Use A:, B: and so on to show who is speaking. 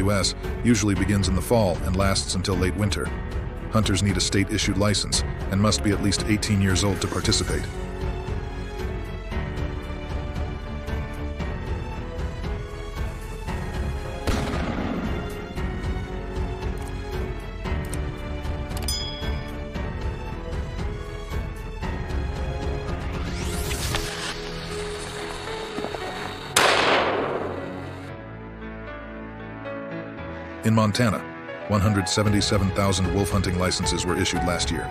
A: U.S. usually begins in the fall and lasts until late winter. Hunters need a state-issued license and must be at least 18 years old to participate. In Montana, 177,000 wolf hunting licenses were issued last year.